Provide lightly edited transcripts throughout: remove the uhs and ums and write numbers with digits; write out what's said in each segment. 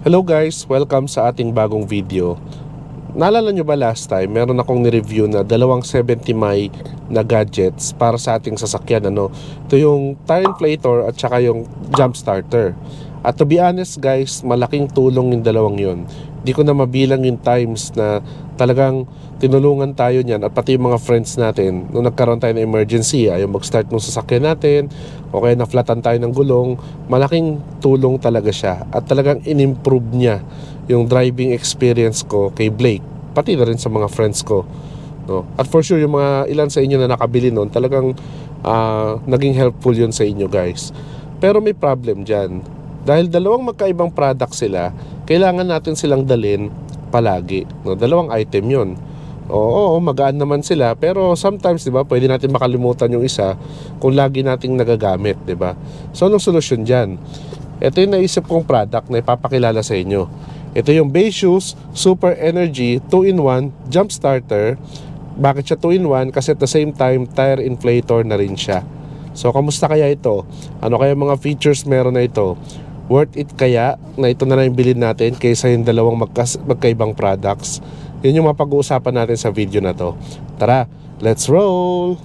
Hello guys! Welcome sa ating bagong video. Naalala nyo ba last time, meron akong ni-review na dalawang 70 mi na gadgets para sa ating sasakyan. Ito yung tire inflator at saka yung jump starter. At to be honest guys, malaking tulong yung dalawang yun. Di ko na mabilang yung times na talagang tinulungan tayo niyan at pati yung mga friends natin nung nagkaroon tayo ng emergency, ayaw mag-start nung sasakyan natin o kaya na-flatan tayo ng gulong. Malaking tulong talaga siya at talagang in-improve niya yung driving experience ko kay Blake, pati na rin sa mga friends ko, no? At for sure yung mga ilan sa inyo na nakabili nun, talagang naging helpful yun sa inyo guys. Pero may problem dyan, dahil dalawang magkaibang product sila, kailangan natin silang dalhin palagi, no? Dalawang item yun. Oo, magaan naman sila, pero sometimes, di ba, pwede natin makalimutan yung isa kung lagi nating nagagamit, di ba? So, anong solusyon dyan? Ito yung naisip kong product na ipapakilala sa inyo. Ito yung Bayshoes Super Energy 2-in-1 Jump Starter. Bakit siya 2-in-1? Kasi at the same time, tire inflator na rin siya. So, kamusta kaya ito? Ano kaya mga features meron na ito? Worth it kaya na ito na lang yung bilhin natin kaysa yung dalawang magkaibang products? Yun yung mapag-uusapan natin sa video na to. Tara, let's roll!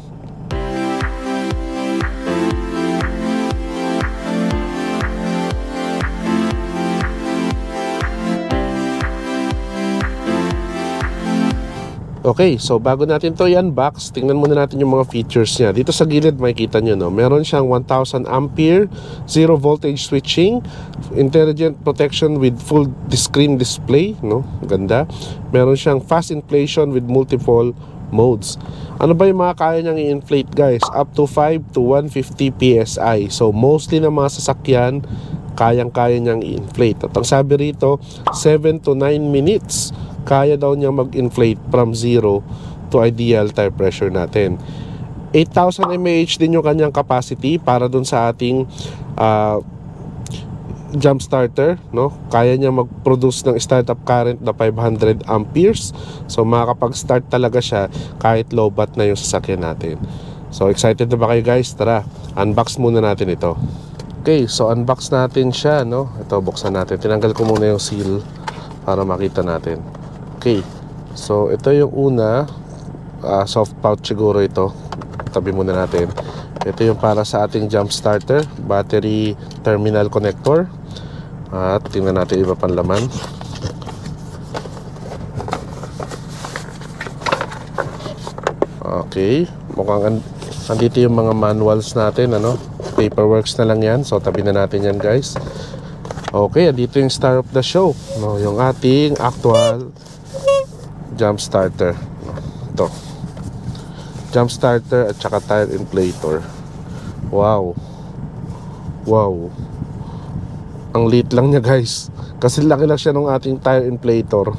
Okay, so bago natin to i-unbox, tingnan muna natin yung mga features niya. Dito sa gilid makikita nyo, no? Meron siyang 1000 ampere, zero voltage switching, intelligent protection with full screen display, no? Ganda. Meron siyang fast inflation with multiple modes. Ano ba yung mga kaya niyang i-inflate guys? Up to 5 to 150 PSI. So mostly na mga sasakyan, kayang-kaya niyang i-inflate. At ang sabi rito, 7 to 9 minutes kaya daw niya mag-inflate from 0 to ideal tire pressure natin. 8,000 mAh din yung kanyang capacity para dun sa ating jump starter, no? Kaya niya mag-produce ng startup current na 500 amperes. So makakapag-start talaga siya kahit low bat na yung sasakyan natin. So excited na ba kayo guys? Tara, unbox muna natin ito. Okay, so unbox natin siya, no? Ito, buksan natin. Tinanggal ko muna yung seal para makita natin. Okay, so ito yung una, soft pouch siguro ito. Tabi muna natin. Ito yung para sa ating jump starter, battery terminal connector. At tingnan natin iba pang laman. Okay, mukhang andito yung mga manuals natin, ano? Paperworks na lang yan, so tabi na natin yan guys. Okay, andito yung star of the show, no? Yung ating actual jump starter. Ito, jump starter at saka tire inflator. Wow, wow, ang liit lang niya guys, kasi laki lang siya ng ating tire inflator.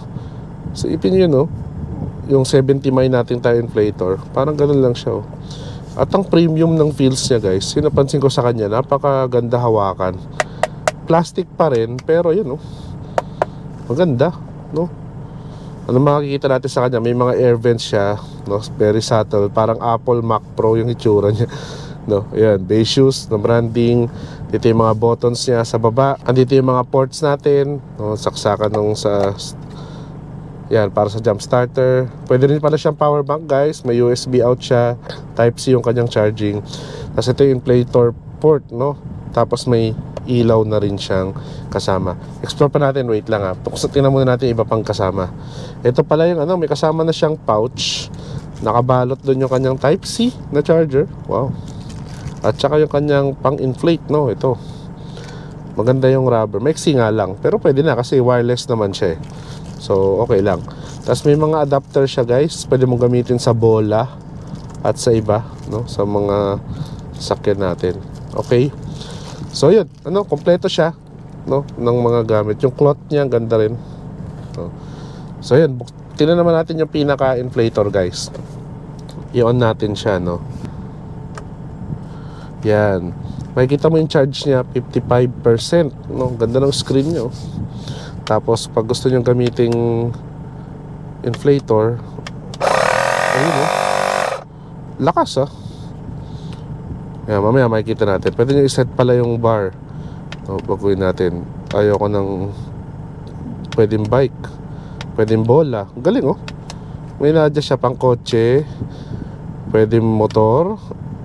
So ipin nyo, no, yung 70 mi nating tire inflator, parang ganun lang siya, oh. At ang premium ng feels niya guys, yung napansin ko sa kanya, napakaganda hawakan. Plastic pa rin, pero yun, oh, maganda, no? Ano makikita natin sa kanya, may mga air vents siya, no? Very subtle, parang Apple Mac Pro yung itsura niya, no? Ayan, Bayshoes na branding. Dito yung mga buttons niya sa baba. Andito yung mga ports natin, no? Saksakan nung sa, yan, para sa jump starter. Pwede rin pala siyang power bank guys. May USB out siya, Type-C yung kanyang charging. Tapos ito yung inflator port, no? Tapos may ilaw na rin siyang kasama. Explore pa natin, wait lang ha. Tingnan muna natin iba pang kasama. Ito pala yung ano, may kasama na siyang pouch. Nakabalot doon yung kanyang Type-C na charger. Wow. At saka yung kanyang pang-inflate, no? Ito. Maganda yung rubber. Maiksi nga lang, pero pwede na kasi wireless naman siya, eh. So, okay lang. Tapos may mga adapter siya guys. Pwede mong gamitin sa bola at sa iba, no? Sa mga sakyan natin. Okay. So yun, ano, kompleto siya, no, ng mga gamit. Yung cloth niya, ganda rin, no? So yun, tingnan naman natin yung pinaka-inflator guys. I-on natin siya, no. Yan, makikita mo yung charge niya 55%, no. Ganda ng screen niya, oh. Tapos pag gusto nyo gamiting inflator, ayun, oh, lakas, ah. Yan, mamaya makikita natin. Pwede nyo iset pala yung bar. So, baguhin natin. Ayoko ng pwedeng bike, pwedeng bola. Galing oh. May na-adjust siya pang kotse, pwedeng motor.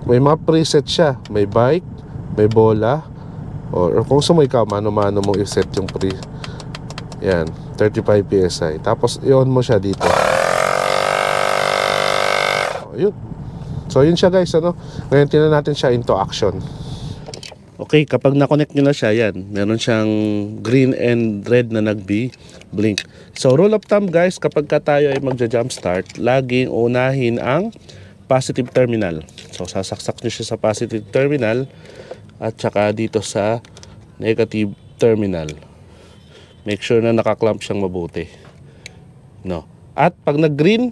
May mga preset siya. May bike, may bola, or kung gusto mo ikaw, mano-mano mong iset yung yan, 35 PSI. Tapos i-on mo siya dito. Yun. So yun siya guys, ano. Ngayon tingnan natin siya into action. Okay, kapag na-connect nyo na siya, yan, meron siyang green and red na nagbi-blink. So rule of thumb guys, kapag ka tayo ay magja-jump start, laging unahin ang positive terminal. So sasaksak nyo siya sa positive terminal at saka dito sa negative terminal. Make sure na nakaklamp siyang mabuti. No. At pag nag-green,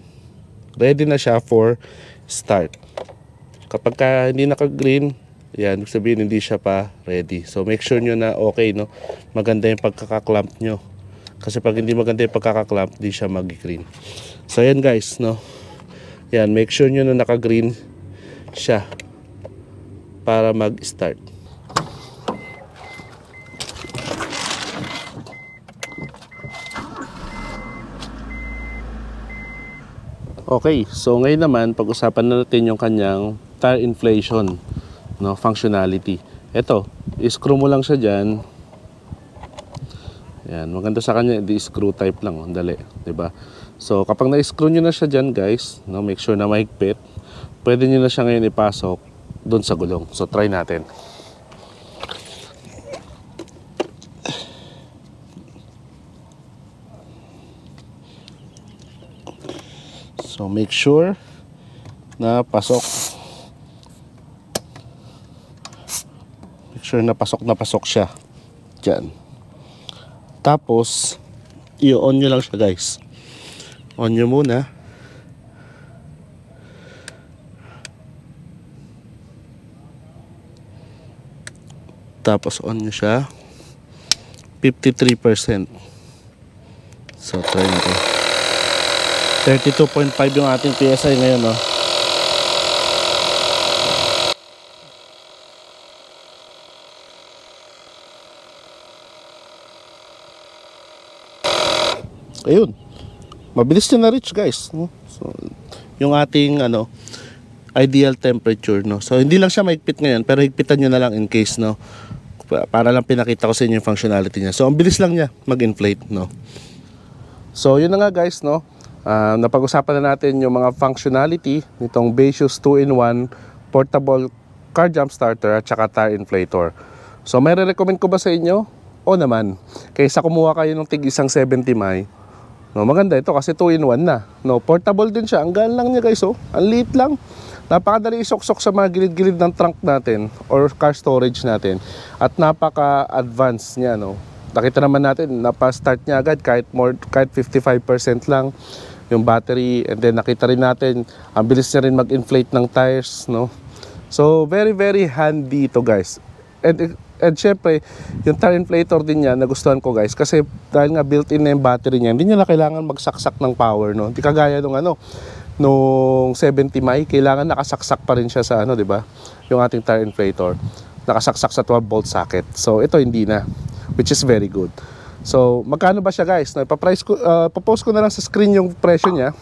ready na siya for start. Kapag ka hindi naka-green, yan, ibig sabihin hindi siya pa ready. So make sure nyo na okay, no? Maganda yung pagkakaklamp nyo. Kasi pag hindi maganda yung pagkakaklamp, hindi siya mag-green. So yan guys, no? Yan, make sure nyo na naka-green siya para mag-start. Okay, so ngayon naman pag-usapan na natin yung kanyang tire inflation, no, functionality. Ito, i-screw mo lang siya dyan. Yan, maganda sa kanya, di-screw type lang, oh, dali, 'di ba? So kapag na-screw nyo na siya dyan guys, no, make sure na mahigpit. Pwede nyo na siya ngayon ipasok doon sa gulong. So try natin. So make sure na pasok. Make sure na pasok siya dyan. Tapos i-on nyo lang siya guys. On nyo muna. Tapos on nyo siya 53%. So try natin. 32.5 yung ating PSI ngayon, no? Ayun. Mabilis na na-reach, guys, no? So, yung ating ideal temperature, no? So hindi lang siya mahigpit ngayon, pero higpitan nyo na lang in case, no? Para lang pinakita ko sa inyo yung functionality niya. So ang bilis lang niya mag-inflate, no? So yun na nga guys, no? Napag-usapan na natin yung mga functionality nitong Baseus 2-in-1 portable car jump starter at saka tire inflator. So may re-recommend ko ba sa inyo? O naman, kaysa kumuha kayo ng tig isang 70 mai, no, maganda ito kasi 2-in-1 na, no? Portable din siya, ang gaan lang niya guys, oh. Ang liit lang, napakadali isok-sok sa mga gilid-gilid ng trunk natin or car storage natin, at napaka-advanced niya, no? Nakita naman natin, napa-start niya agad kahit 55% lang yung battery, and then nakita rin natin ang bilis niya rin mag-inflate ng tires, no? So very very handy ito guys. And syempre yung tire inflator din niya nagustuhan ko guys, kasi dahil nga built-in na yung battery niya, hindi niya na kailangan magsaksak ng power, no? Hindi kagaya nung 70 mai, kailangan nakasaksak pa rin siya sa di ba? Yung ating tire inflator nakasaksak sa 12 volt socket. So ito hindi na, which is very good. So, magkano ba siya guys? Ipa-price ko, post ko na lang sa screen yung presyo niya,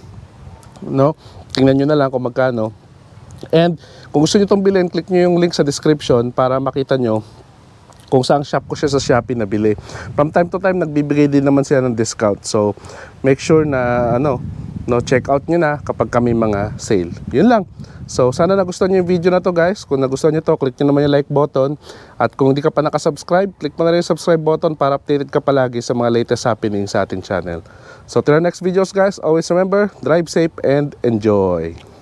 no? Tingnan nyo na lang kung magkano. And kung gusto nyo itong bilhin, click nyo yung link sa description para makita nyo kung saan shop ko siya sa Shopee nabili. From time to time, nagbibigay din naman siya ng discount. So, make sure na check out nyo na kapag kami mga sale. Yun lang. So, sana nagustuhan nyo yung video na to guys. Kung nagustuhan nyo to, click nyo naman yung like button. At kung hindi ka pa nakasubscribe, click mo na rin yung subscribe button para updated ka palagi sa mga latest happening sa ating channel. So, till our next videos guys, always remember, drive safe and enjoy!